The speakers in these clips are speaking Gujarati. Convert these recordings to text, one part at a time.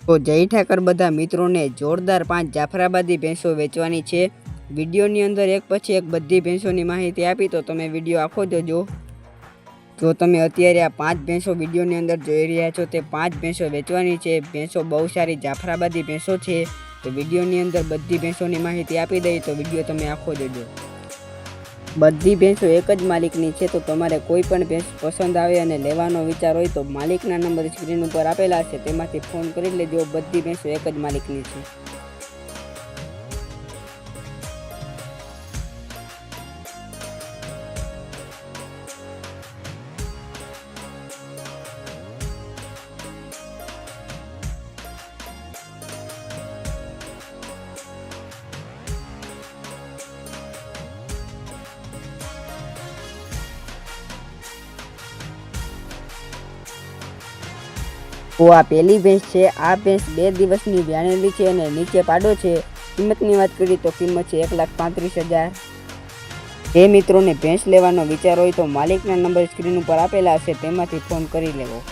તો જય ઠાકર બધા મિત્રોને જોરદાર 5 જાફરાબાદી ભેંસો વેચવાની છે। વિડીયોની અંદર એક પછી એક બધી ભેંસોની માહિતી આપી, તો તમે વિડીયો આખો જોજો। જો તમે અત્યારે આ 5 ભેંસો વિડીયોની અંદર જોઈ રહ્યા છો, તે 5 ભેંસો વેચવાની છે। ભેંસો બહુ સારી જાફરાબાદી ભેંસો છે, તો વિડીયોની અંદર બધી ભેંસોની માહિતી આપી દઈ, તો વિડીયો તમે આખો જોજો। બધી ભેંસો એક જ માલિકની છે, તો તમારે કોઈ પણ ભેંસ પસંદ આવે અને લેવાનો વિચાર હોય તો માલિકના નંબર સ્ક્રીન ઉપર આપેલા છે, તેમાંથી ફોન કરી લેજો। બધી ભેંસો એક જ માલિકની છે। તો આ પહેલી ભેંસ છે। આ ભેંસ 2 દિવસની વ્યાણેલી છે અને નીચે પાડો છે। કિંમતની વાત કરીએ તો કિંમત છે 1,35,000। જે મિત્રોને ભેંસ લેવાનો વિચાર હોય તો માલિકના નંબર સ્ક્રીન ઉપર આપેલા હશે, તેમાંથી ફોન કરી લેવો।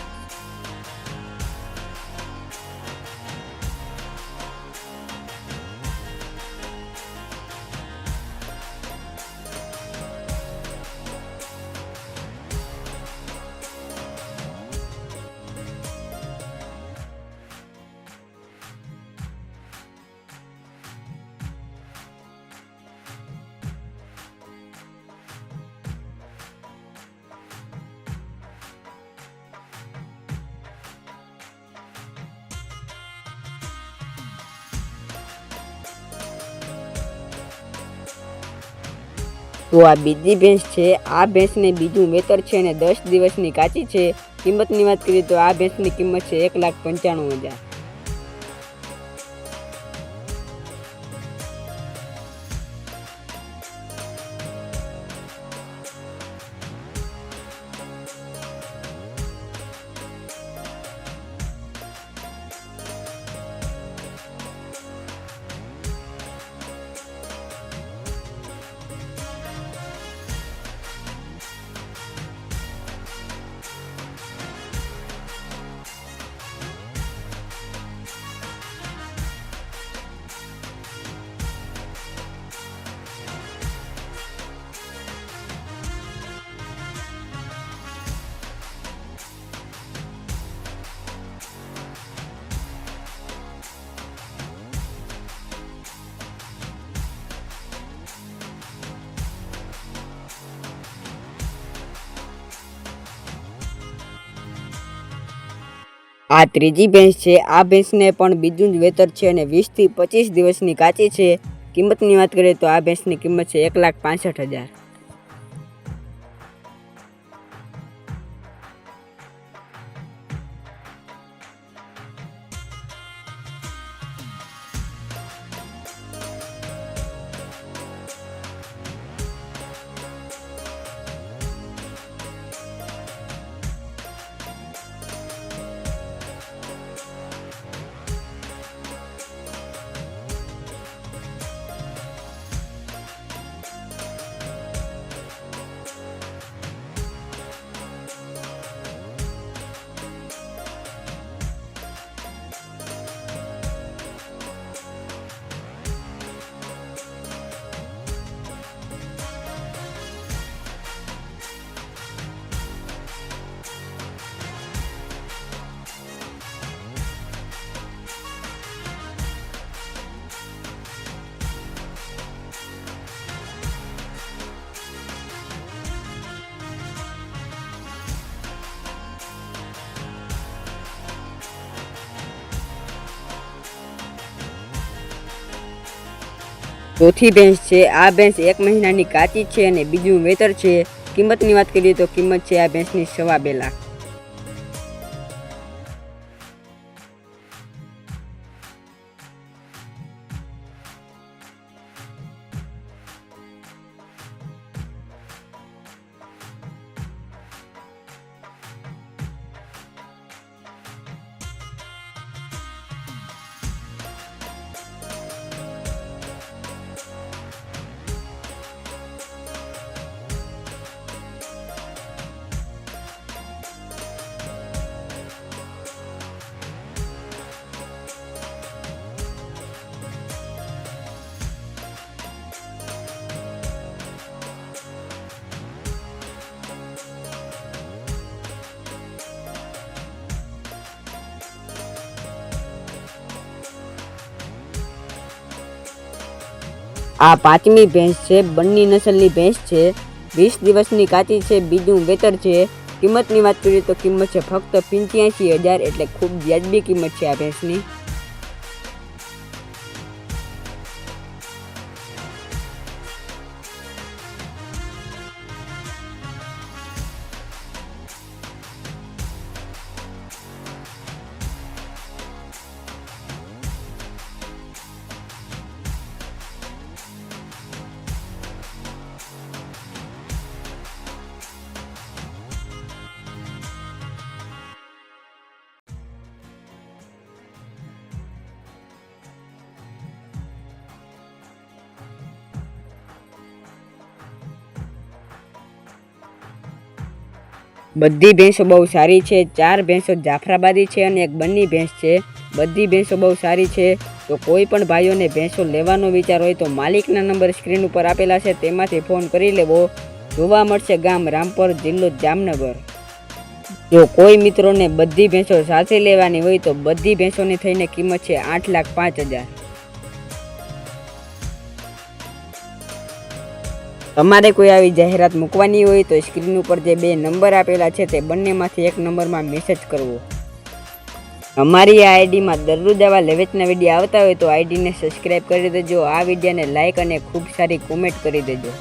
તો આ બીજી ભેંસ છે। આ ભેંસને બીજું વેતર છે અને 10 દિવસની કાચી છે। કિંમતની વાત કરીએ તો આ ભેંસની કિંમત છે 1,95,000। આ ત્રીજી ભેંસ છે। આ ભેંસને પણ બીજું જ વેતર છે અને 20 થી 25 દિવસની કાચી છે। કિંમતની વાત કરીએ તો આ ભેંસની કિંમત છે 1,65,000। ચોથી ભેંસ છે। આ ભેંસ 1 મહિનાની કાચી છે અને બીજું વેતર છે। કિંમતની વાત કરીએ તો કિંમત છે આ ભેંસની 2.5 લાખ। આ પાંચમી ભેંસ છે, બંની નસલની ભેંસ છે, 20 દિવસની કાચી છે, બીજું વેતર છે। કિંમતની વાત કરીએ તો કિંમત છે ફક્ત 85,000, એટલે ખૂબ વ્યાજબી કિંમત છે આ ભેંસની। બધી ભેંસો બહુ સારી છે। 4 ભેંસો જાફરાબાદી છે અને એક બંની ભેંસ છે। બધી ભેંસો બહુ સારી છે। તો કોઈ પણ ભાઈઓને ભેંસો લેવાનો વિચાર હોય તો માલિકના નંબર સ્ક્રીન ઉપર આપેલા છે, તેમાંથી ફોન કરી લેવો। જોવા મળશે ગામ રામપર, જિલ્લો જામનગર। જો કોઈ મિત્રોને બધી ભેંસો સાથે લેવાની હોય તો બધી ભેંસોની થઈને કિંમત છે 8,05,000। તમારે કોઈ આવી જાહેરાત મૂકવાની હોય તો સ્ક્રીન ઉપર જે 2 નંબર આપેલા છે તે બંનેમાંથી એક નંબરમાં મેસેજ કરવો। અમારી આ આઈડીમાં દરરોજ આવા લેવેચના વિડીયો આવતા હોય તો આઈડીને સબસ્ક્રાઈબ કરી દેજો। આ વિડીયોને લાઇક અને ખૂબ સારી કોમેન્ટ કરી દેજો।